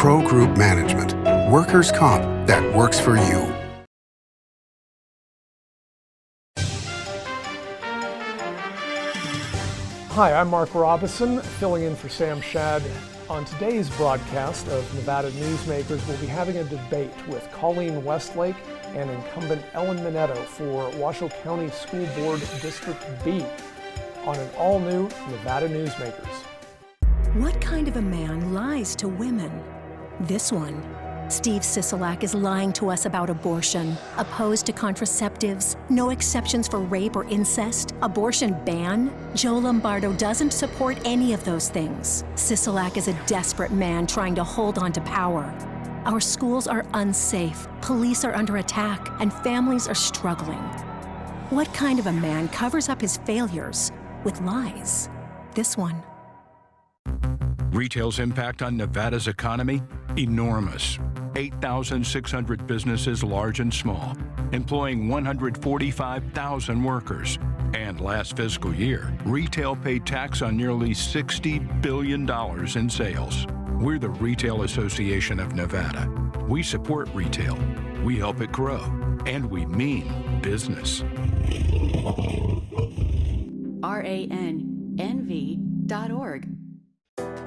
Pro Group Management. Workers' comp that works for you. Hi, I'm Mark Robison, filling in for Sam Shad. On today's broadcast of Nevada Newsmakers, we'll be having a debate with Colleen Westlake and incumbent Ellen Minetto for Washoe County School Board District B on an all-new Nevada Newsmakers. What kind of a man lies to women? This one. Steve Sisolak is lying to us about abortion, opposed to contraceptives, no exceptions for rape or incest, abortion ban. Joe Lombardo doesn't support any of those things. Sisolak is a desperate man trying to hold on to power. Our schools are unsafe, police are under attack, and families are struggling. What kind of a man covers up his failures with lies? This one. Retail's impact on Nevada's economy? Enormous. 8,600 businesses, large and small, employing 145,000 workers. And last fiscal year, retail paid tax on nearly $60 billion in sales. We're the Retail Association of Nevada. We support retail, we help it grow, and we mean business. RANNV.org.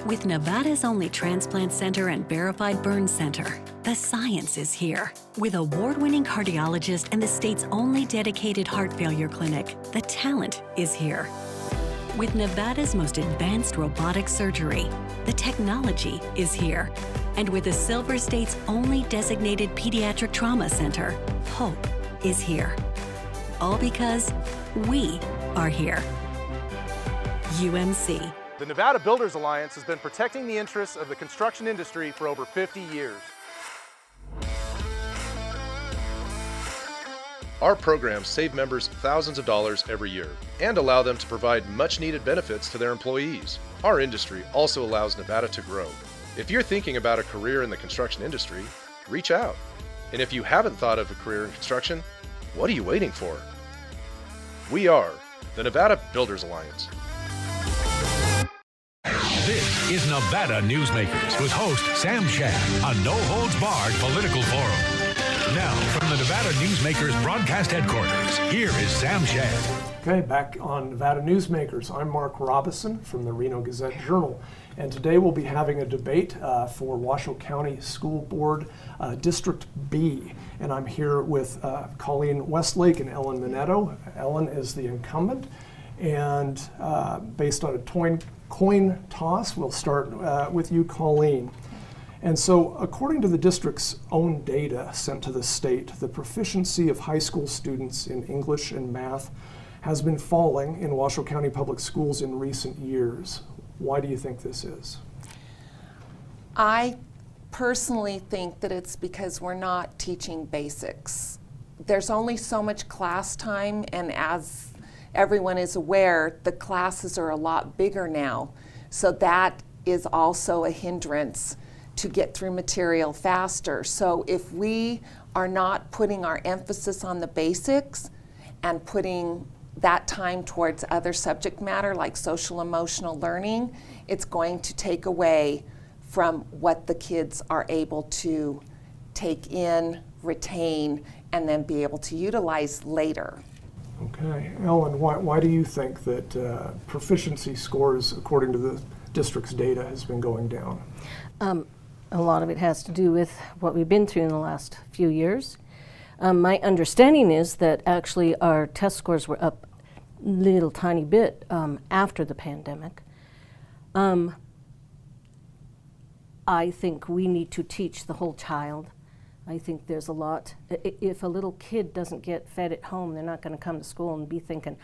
With Nevada's only transplant center and verified burn center, the science is here. With award-winning cardiologist and the state's only dedicated heart failure clinic, the talent is here. With Nevada's most advanced robotic surgery, the technology is here. And with the Silver State's only designated pediatric trauma center, hope is here. All because we are here. UMC. The Nevada Builders Alliance has been protecting the interests of the construction industry for over 50 years. Our programs save members thousands of dollars every year and allow them to provide much-needed benefits to their employees. Our industry also allows Nevada to grow. If you're thinking about a career in the construction industry, reach out. And if you haven't thought of a career in construction, what are you waiting for? We are the Nevada Builders Alliance. This is Nevada Newsmakers with host Sam Shad, a no-holds-barred political forum. Now, from the Nevada Newsmakers broadcast headquarters, here is Sam Shad. Okay, back on Nevada Newsmakers, I'm Mark Robison from the Reno Gazette Journal, and today we'll be having a debate for Washoe County School Board District B, and I'm here with Colleen Westlake and Ellen Minetto. Ellen is the incumbent, and based on a coin toss, we'll start with you, Colleen. And so, according to the district's own data sent to the state, the proficiency of high school students in English and math has been falling in Washoe County Public Schools in recent years. Why do you think this is? I personally think that it's because we're not teaching basics. There's only so much class time, and as everyone is aware, the classes are a lot bigger now. So that is also a hindrance to get through material faster. So if we are not putting our emphasis on the basics and putting that time towards other subject matter like social emotional learning, it's going to take away from what the kids are able to take in, retain, and then be able to utilize later. Okay, Ellen, why do you think that proficiency scores, according to the district's data, has been going down? A lot of it has to do with what we've been through in the last few years. My understanding is that actually our test scores were up a little tiny bit after the pandemic. I think we need to teach the whole child. I think there's a lot. If a little kid doesn't get fed at home, they're not going to come to school and be thinking,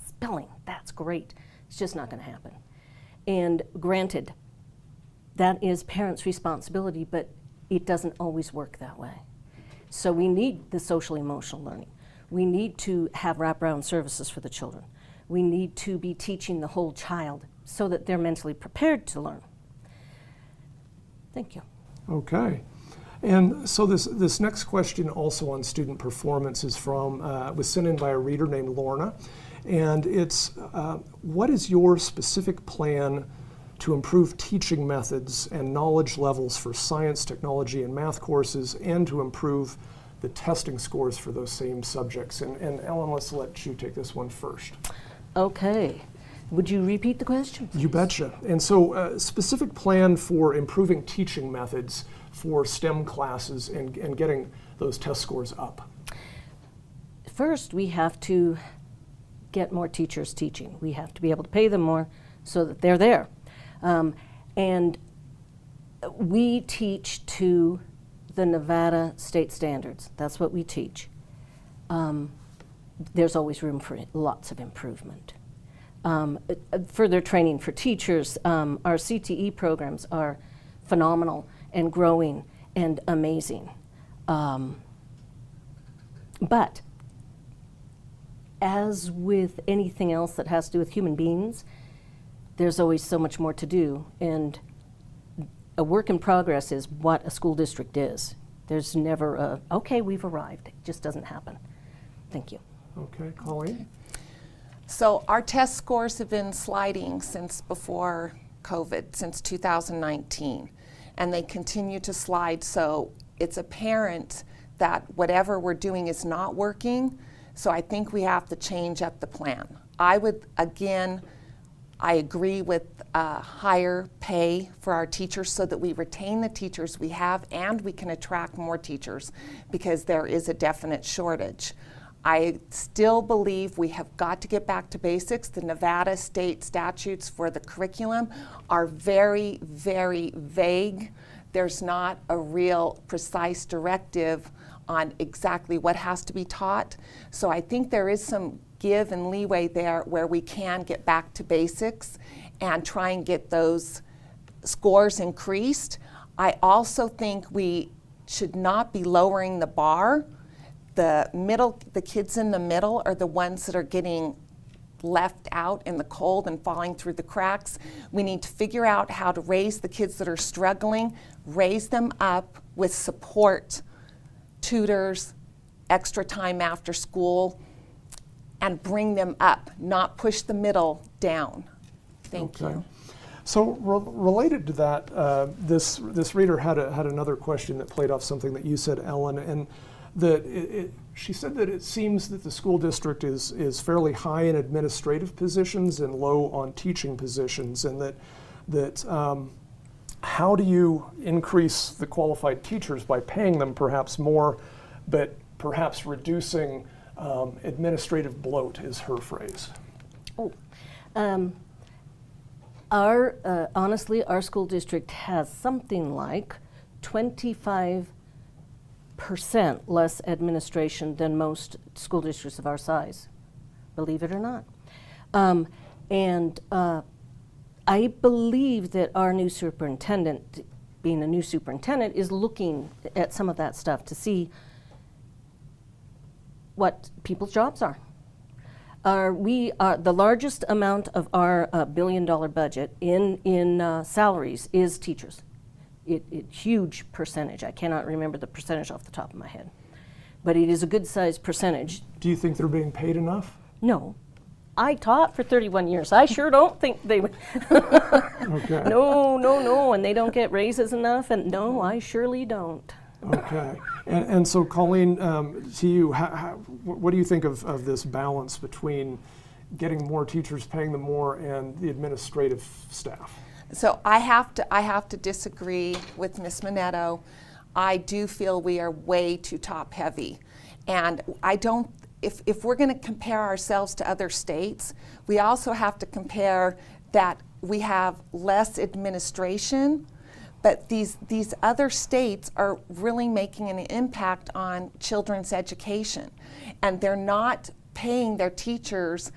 spelling, that's great. It's just not going to happen. And granted, that is parents' responsibility, but it doesn't always work that way. So we need the social emotional learning. We need to have wraparound services for the children. We need to be teaching the whole child so that they're mentally prepared to learn. Thank you. Okay. And so this next question, also on student performance, is was sent in by a reader named Lorna, and it's what is your specific plan to improve teaching methods and knowledge levels for science, technology, and math courses, and to improve the testing scores for those same subjects. And Ellen, let's let you take this one first. Okay. Would you repeat the question? You betcha. And so a specific plan for improving teaching methods for STEM classes and getting those test scores up. First, we have to get more teachers teaching. We have to be able to pay them more so that they're there. And we teach to the Nevada state standards. That's what we teach. There's always room for lots of improvement. Further training for teachers, our CTE programs are phenomenal and growing and amazing. But as with anything else that has to do with human beings, there's always so much more to do, and a work in progress is what a school district is. There's never a, okay, we've arrived. It just doesn't happen. Thank you. Okay, Colleen? So our test scores have been sliding since before COVID, since 2019, and they continue to slide. So it's apparent that whatever we're doing is not working. So I think we have to change up the plan. I agree with higher pay for our teachers so that we retain the teachers we have and we can attract more teachers, because there is a definite shortage. I still believe we have got to get back to basics. The Nevada state statutes for the curriculum are very, very vague. There's not a real precise directive on exactly what has to be taught. So I think there is some give and leeway there where we can get back to basics and try and get those scores increased. I also think we should not be lowering the bar. The kids in the middle are the ones that are getting left out in the cold and falling through the cracks. We need to figure out how to raise the kids that are struggling, raise them up with support, tutors, extra time after school, and bring them up, not push the middle down. Thank you. So related to that, this reader had another question that played off something that you said, Ellen, and that she said that it seems that the school district is fairly high in administrative positions and low on teaching positions, and that how do you increase the qualified teachers by paying them perhaps more, but perhaps reducing administrative bloat, is her phrase. Honestly, our school district has something like 25% less administration than most school districts of our size, believe it or not. I believe that our new superintendent, being a new superintendent, is looking at some of that stuff to see what people's jobs are. We are the largest amount of our $1 billion budget in salaries is teachers. Huge percentage. I cannot remember the percentage off the top of my head, but it is a good sized percentage. Do you think they're being paid enough? No. I taught for 31 years. I sure don't think they would. Okay. No, and they don't get raises enough, and no, I surely don't. Okay, and so Colleen, to you, what do you think of this balance between getting more teachers, paying them more, and the administrative staff? So I have to disagree with Ms. Minetto. I do feel we are way too top heavy, and I don't. If we're going to compare ourselves to other states, we also have to compare that we have less administration. But these other states are really making an impact on children's education, and they're not paying their teachers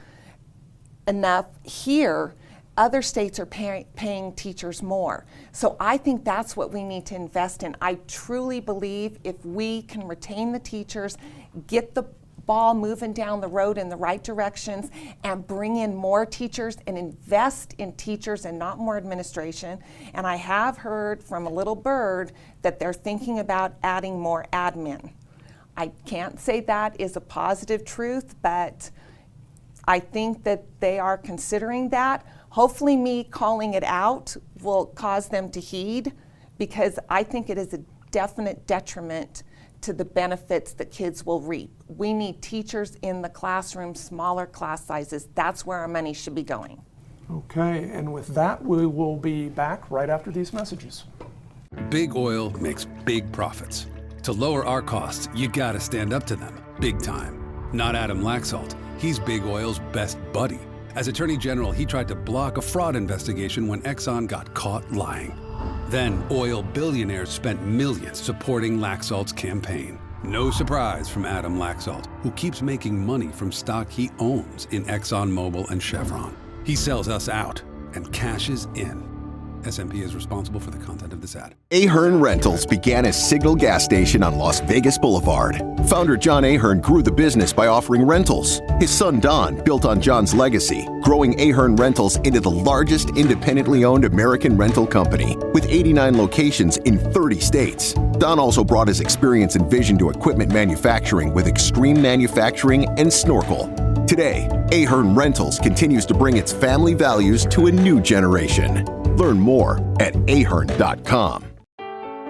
enough here. Other states are paying teachers more. So I think that's what we need to invest in. I truly believe if we can retain the teachers, get the ball moving down the road in the right directions, and bring in more teachers and invest in teachers and not more administration. And I have heard from a little bird that they're thinking about adding more admin. I can't say that is a positive truth, but I think that they are considering that. hopefully me calling it out will cause them to heed, because I think it is a definite detriment to the benefits that kids will reap. We need teachers in the classroom, smaller class sizes. That's where our money should be going. Okay, and with that, we will be back right after these messages. Big oil makes big profits. To lower our costs, you gotta stand up to them, big time. Not Adam Laxalt. He's Big Oil's best buddy. As Attorney General, he tried to block a fraud investigation when Exxon got caught lying. Then, oil billionaires spent millions supporting Laxalt's campaign. No surprise from Adam Laxalt, who keeps making money from stock he owns in ExxonMobil and Chevron. He sells us out and cashes in. SMP is responsible for the content of this ad. Ahern Rentals began as Signal Gas Station on Las Vegas Boulevard. Founder John Ahern grew the business by offering rentals. His son Don built on John's legacy, growing Ahern Rentals into the largest independently owned American rental company, with 89 locations in 30 states. Don also brought his experience and vision to equipment manufacturing with Extreme Manufacturing and Snorkel. Today, Ahern Rentals continues to bring its family values to a new generation. Learn more at ahern.com.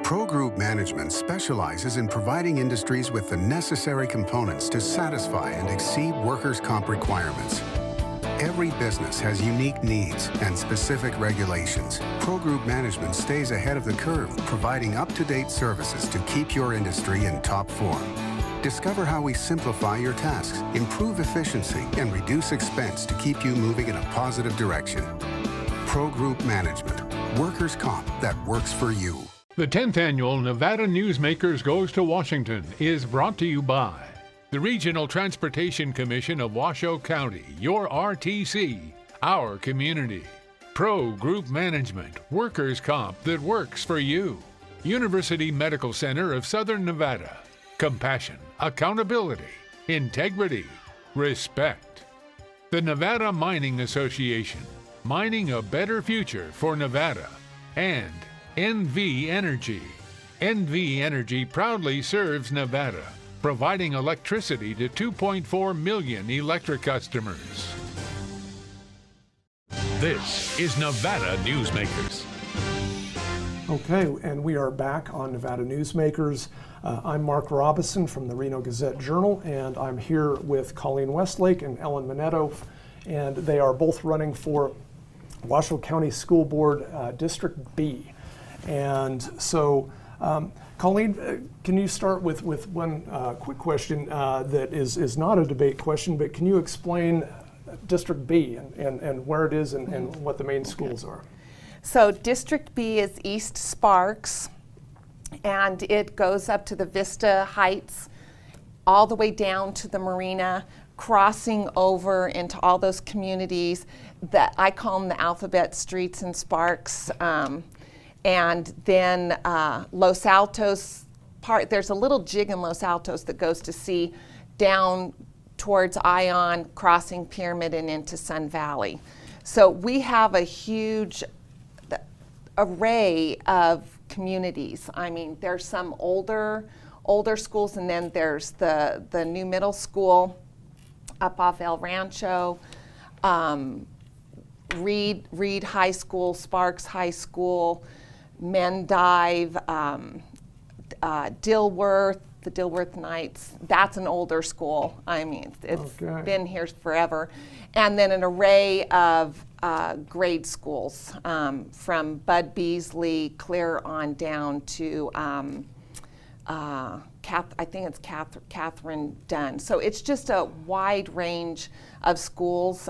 Pro Group Management specializes in providing industries with the necessary components to satisfy and exceed workers' comp requirements. Every business has unique needs and specific regulations. Pro Group Management stays ahead of the curve, providing up-to-date services to keep your industry in top form. Discover how we simplify your tasks, improve efficiency, and reduce expense to keep you moving in a positive direction. Pro Group Management, workers' comp that works for you. The 10th annual Nevada Newsmakers Goes to Washington is brought to you by the Regional Transportation Commission of Washoe County, your RTC, our community. Pro Group Management, workers' comp that works for you. University Medical Center of Southern Nevada. Compassion, accountability, integrity, respect. The Nevada Mining Association, mining a better future for Nevada. And NV Energy. NV Energy proudly serves Nevada, providing electricity to 2.4 million electric customers. This is Nevada Newsmakers. Okay, and we are back on Nevada Newsmakers. I'm Mark Robison from the Reno Gazette Journal, and I'm here with Colleen Westlake and Ellen Minetto, and they are both running for Washoe County School Board District B. And so, Colleen, can you start with one quick question that is not a debate question, but can you explain District B and where it is and what the main schools are? So District B is East Sparks, and it goes up to the Vista Heights, all the way down to the marina, crossing over into all those communities that I call them the alphabet streets in Sparks. And then Los Altos, there's a little jig in Los Altos that goes to sea down towards Ion, crossing Pyramid and into Sun Valley. So we have a huge array of communities. I mean, there's some older schools, and then there's the new middle school up off El Rancho, Reed High School, Sparks High School, Mendive, Dilworth, the Dilworth Knights. That's an older school. I mean, it's been here forever. And then an array of grade schools from Bud Beasley clear on down to I think it's Catherine Dunn. So it's just a wide range of schools.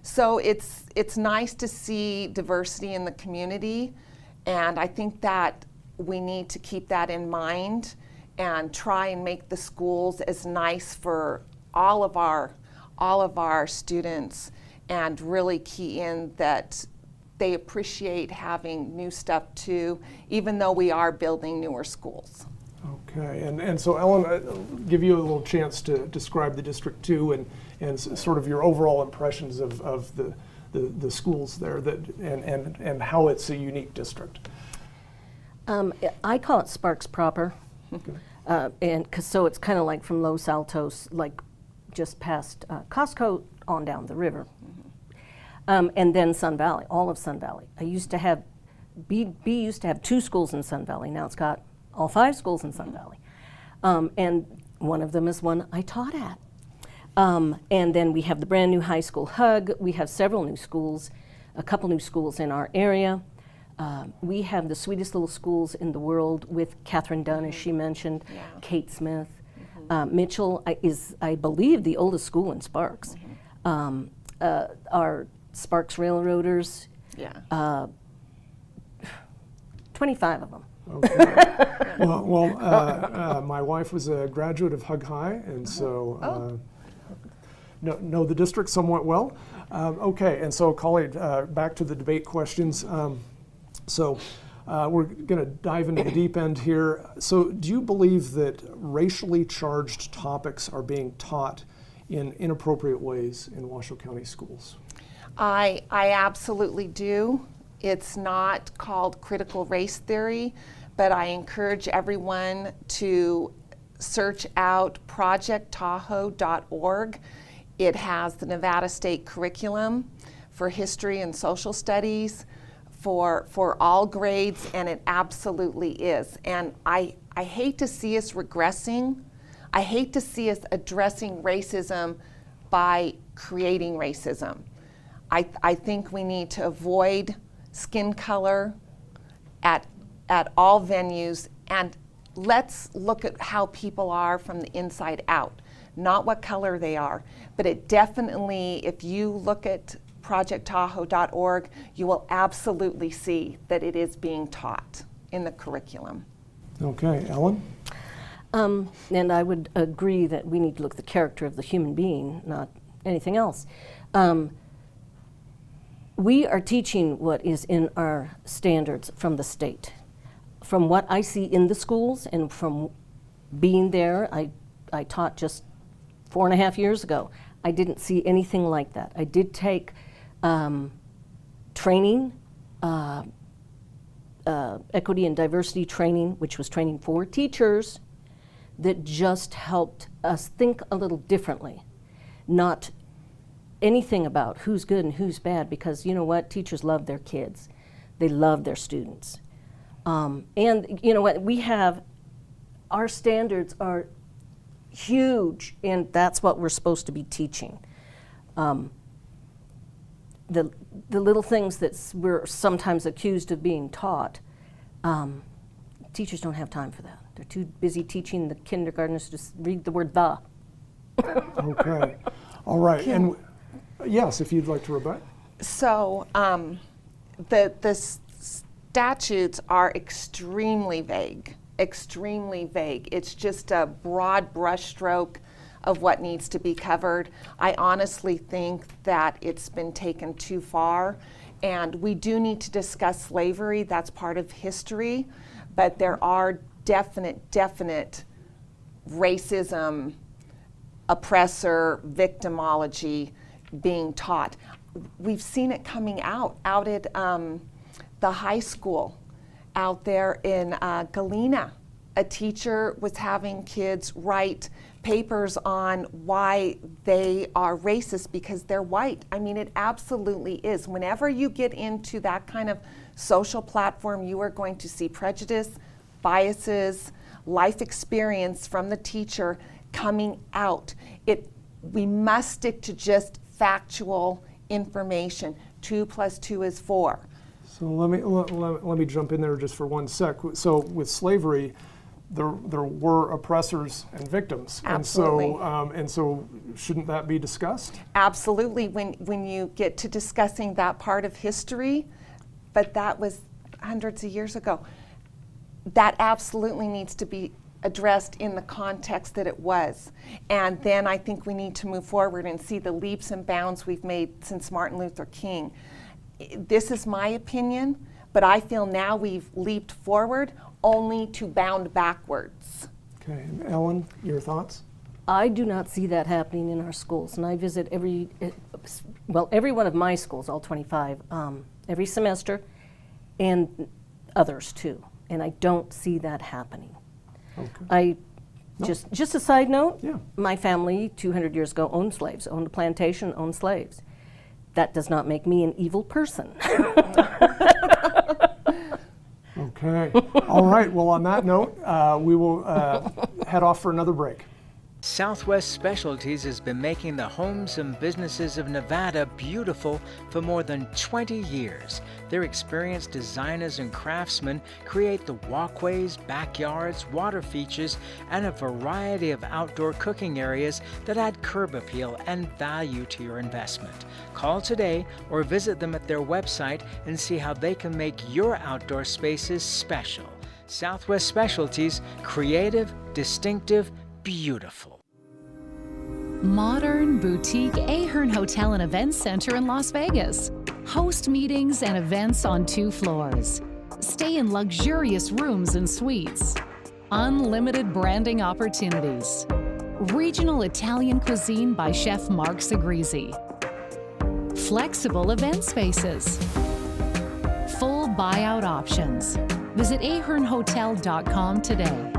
So it's nice to see diversity in the community, and I think that we need to keep that in mind and try and make the schools as nice for all of our students, and really key in that they appreciate having new stuff too, even though we are building newer schools. Okay, and so Ellen, I'll give you a little chance to describe the District 2 and sort of your overall impressions of the schools there and how it's a unique district. I call it Sparks proper, and so it's kind of like from Los Altos, like just past Costco on down the river. And then Sun Valley, all of Sun Valley. I used to have, B used to have 2 schools in Sun Valley. Now it's got all 5 schools in Sun Valley. And one of them is one I taught at. And then we have the brand new high school Hug. We have several new schools, a couple new schools in our area. We have the sweetest little schools in the world with Catherine Dunn, as she mentioned, Kate Smith. Mitchell is, I believe, the oldest school in Sparks. Our Sparks Railroaders, 25 of them. Okay. Well, my wife was a graduate of Hug High, and so know the district somewhat well. Okay, and so Colleen, back to the debate questions. We're going to dive into the deep end here. So do you believe that racially charged topics are being taught in inappropriate ways in Washoe County schools? I absolutely do. It's not called critical race theory, but I encourage everyone to search out projecttahoe.org. It has the Nevada State curriculum for history and social studies for all grades, and it absolutely is. And I hate to see us regressing. I hate to see us addressing racism by creating racism. I think we need to avoid skin color at all venues, and let's look at how people are from the inside out, not what color they are. But it definitely, if you look at projecttahoe.org, you will absolutely see that it is being taught in the curriculum. Okay, Ellen? And I would agree that we need to look at the character of the human being, not anything else. We are teaching what is in our standards from the state. From what I see in the schools and from being there, I taught just 4.5 years ago. I didn't see anything like that. I did take training, equity and diversity training, which was training for teachers, that just helped us think a little differently. Not anything about who's good and who's bad, because you know what? Teachers love their kids. They love their students. And you know what? We have, our standards are huge, and that's what we're supposed to be teaching. The little things that we're sometimes accused of being taught, teachers don't have time for that. They're too busy teaching the kindergartners to just read the word "the." Okay. All right. And yes, if you'd like to rebut. So the statutes are extremely vague. Extremely vague. It's just a broad brushstroke of what needs to be covered. I honestly think that it's been taken too far, and we do need to discuss slavery. That's part of history, but there are definite racism, oppressor, victimology being taught. We've seen it coming out at the high school out there in Galena. A teacher was having kids write papers on why they are racist because they're white. I mean, it absolutely is. Whenever you get into that kind of social platform, you are going to see prejudice, biases, life experience from the teacher coming out. We must stick to just factual information. 2 + 2 is 4. So let me jump in there just for 1 sec. So with slavery, there were oppressors and victims. Absolutely. And so shouldn't that be discussed? Absolutely. When you get to discussing that part of history, but that was hundreds of years ago, that absolutely needs to be addressed in the context that it was. And then I think we need to move forward and see the leaps and bounds we've made since Martin Luther King. This is my opinion, but I feel now we've leaped forward only to bound backwards. Okay, and Ellen, your thoughts? I do not see that happening in our schools, and I visit every one of my schools, all 25, every semester, and others too, and I don't see that happening. Okay. Just a side note, my family 200 years ago owned slaves, owned a plantation, owned slaves. That does not make me an evil person. Okay. All right. Well, on that note, we will head off for another break. Southwest Specialties has been making the homes and businesses of Nevada beautiful for more than 20 years. Their experienced designers and craftsmen create the walkways, backyards, water features, and a variety of outdoor cooking areas that add curb appeal and value to your investment. Call today or visit them at their website and see how they can make your outdoor spaces special. Southwest Specialties, creative, distinctive, beautiful. Modern boutique Ahern Hotel and Events Center in Las Vegas. Host meetings and events on 2 floors. Stay in luxurious rooms and suites. Unlimited branding opportunities. Regional Italian cuisine by Chef Mark Segrisi. Flexible event spaces. Full buyout options. Visit ahernhotel.com today.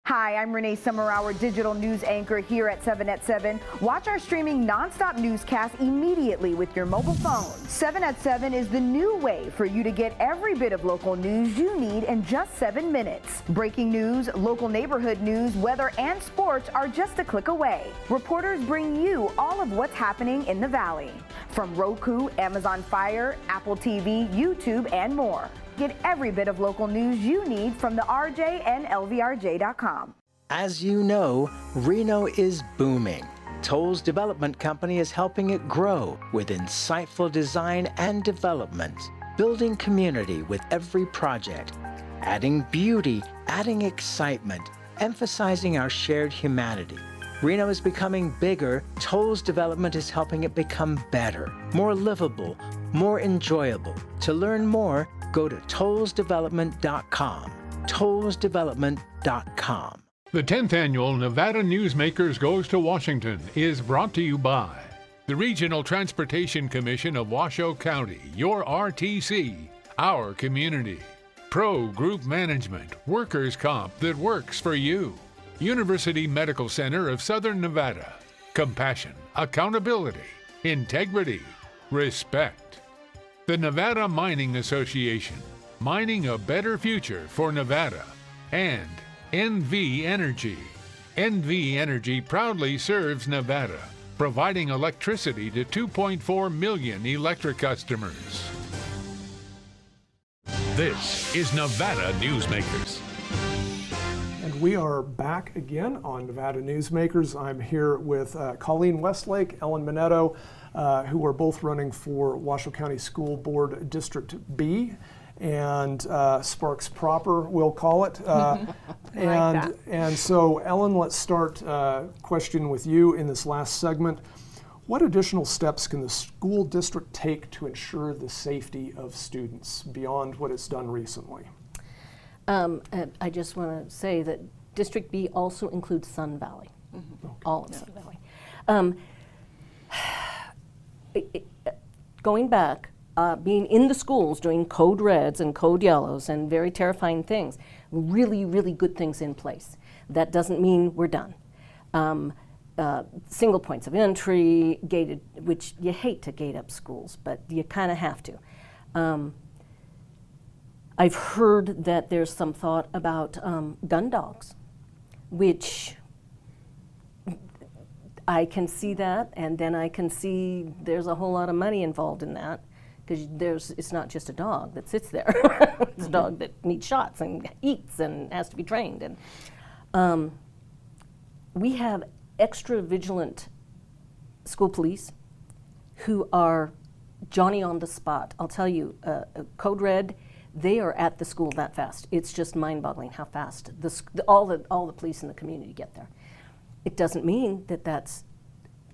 Hi, I'm Renee Summer, our digital news anchor here at 7 at 7. Watch our streaming nonstop newscast immediately with your mobile phone. 7 at 7 is the new way for you to get every bit of local news you need in just 7 minutes. Breaking news, local neighborhood news, weather, and sports are just a click away. Reporters bring you all of what's happening in the Valley. From Roku, Amazon Fire, Apple TV, YouTube, and more. Get every bit of local news you need from the RJ and LVRJ.com. As you know, Reno is booming. Toll's Development Company is helping it grow with insightful design and development, building community with every project, adding beauty, adding excitement, emphasizing our shared humanity. Reno is becoming bigger. Toll's Development is helping it become better, more livable, more enjoyable. To learn more, go to tollsdevelopment.com. tollsdevelopment.com. The 10th Annual Nevada Newsmakers Goes to Washington is brought to you by the Regional Transportation Commission of Washoe County, your RTC, our community. Pro Group Management, workers' comp that works for you. University Medical Center of Southern Nevada. Compassion, accountability, integrity, respect. The Nevada Mining Association, mining a better future for Nevada. And NV Energy. NV Energy proudly serves Nevada, providing electricity to 2.4 million electric customers. This is Nevada Newsmakers. And we are back again on Nevada Newsmakers. I'm here with Colleen Westlake, Ellen Minetto, who are both running for Washoe County School Board District B, and Sparks proper, we'll call it. And so, Ellen, let's start question with you in this last segment. What additional steps can the school district take to ensure the safety of students beyond what it's done recently? I just want to say that District B also includes Sun Valley, all of Sun Valley. Going back, being in the schools, doing code reds and code yellows and very terrifying things, really, really good things in place. That doesn't mean we're done. Single points of entry, gated, which you hate to gate up schools, but you kind of have to. I've heard that there's some thought about gun dogs, which I can see that, and then I can see there's a whole lot of money involved in that, because it's not just a dog that sits there. It's a dog that needs shots and eats and has to be trained. And we have extra vigilant school police who are Johnny on the spot. I'll tell you, Code Red, they are at the school that fast. It's just mind-boggling how fast all the police in the community get there. It doesn't mean that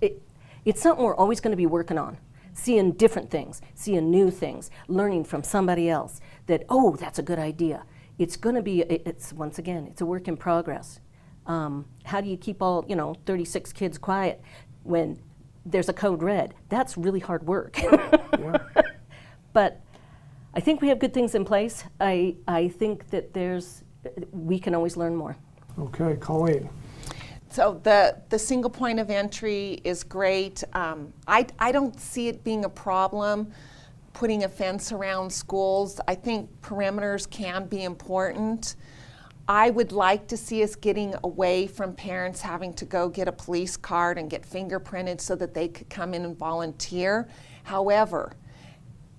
it's something we're always going to be working on, seeing different things, seeing new things, learning from somebody else that, oh, that's a good idea. It's going to be, once again, it's a work in progress. How do you keep all 36 kids quiet when there's a code red? That's really hard work. Yeah. But I think we have good things in place. I think that we can always learn more. Okay, Colleen. So the single point of entry is great. I don't see it being a problem putting a fence around schools. I think perimeters can be important. I would like to see us getting away from parents having to go get a police card and get fingerprinted so that they could come in and volunteer. However,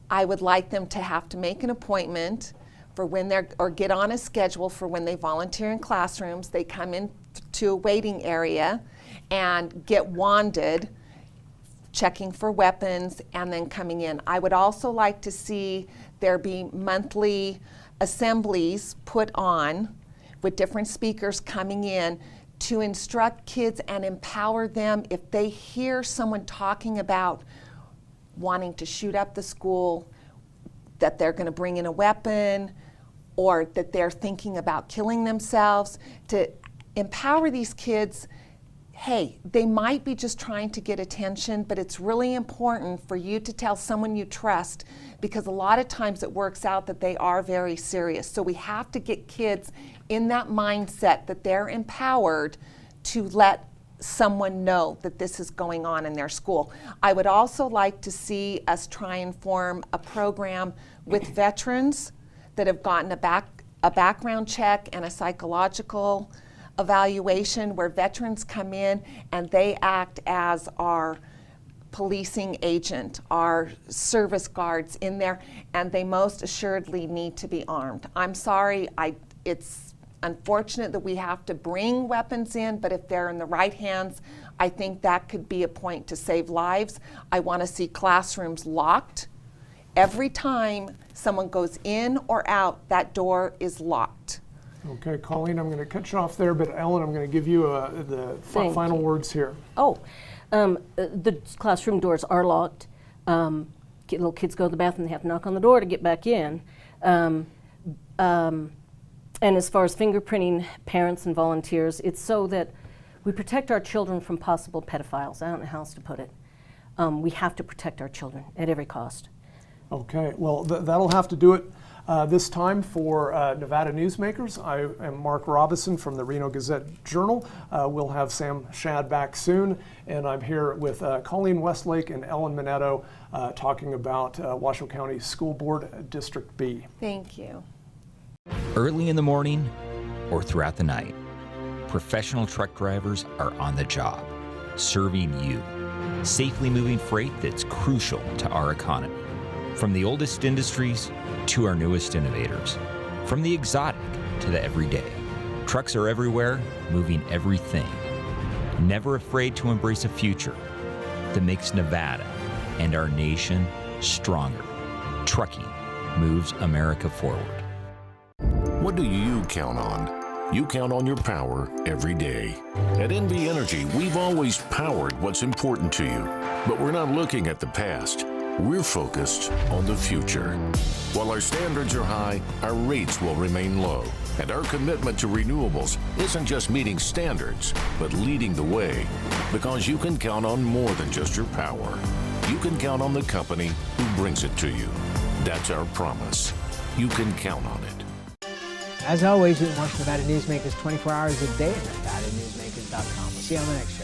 I would like them to have to make an appointment for when they're, or get on a schedule for when they volunteer in classrooms. They come in to a waiting area and get wanded, checking for weapons, and then coming in. I would also like to see there be monthly assemblies put on with different speakers coming in to instruct kids and empower them if they hear someone talking about wanting to shoot up the school, that they're going to bring in a weapon, or that they're thinking about killing themselves, to empower these kids. Hey, they might be just trying to get attention, but it's really important for you to tell someone you trust, because a lot of times it works out that they are very serious. So we have to get kids in that mindset that they're empowered to let someone know that this is going on in their school. I would also like to see us try and form a program with veterans that have gotten a background check and a psychological evaluation, where veterans come in and they act as our policing agent, our service guards in there, and they most assuredly need to be armed. I'm sorry, it's unfortunate that we have to bring weapons in, but if they're in the right hands, I think that could be a point to save lives. I want to see classrooms locked. Every time someone goes in or out, that door is locked. Okay, Colleen, I'm going to cut you off there, but Ellen, I'm going to give you the final words here. Oh, the classroom doors are locked. Little kids go to the bathroom, they have to knock on the door to get back in. And as far as fingerprinting parents and volunteers, it's so that we protect our children from possible pedophiles. I don't know how else to put it. We have to protect our children at every cost. Okay, well, that'll have to do it this time for Nevada Newsmakers. I am Mark Robison from the Reno Gazette Journal. We'll have Sam Shad back soon, and I'm here with Colleen Westlake and Ellen Minetto talking about Washoe County School Board District B. Thank you. Early in the morning or throughout the night, professional truck drivers are on the job, serving you, safely moving freight that's crucial to our economy. From the oldest industries to our newest innovators, from the exotic to the everyday, trucks are everywhere, moving everything. Never afraid to embrace a future that makes Nevada and our nation stronger. Trucking moves America forward. What do you count on? You count on your power every day. At NV Energy, we've always powered what's important to you, but we're not looking at the past. We're focused on the future. While our standards are high, our rates will remain low. And our commitment to renewables isn't just meeting standards, but leading the way. Because you can count on more than just your power. You can count on the company who brings it to you. That's our promise. You can count on it. As always, you can watch Nevada Newsmakers 24 hours a day at NevadaNewsmakers.com. We'll see you on the next show.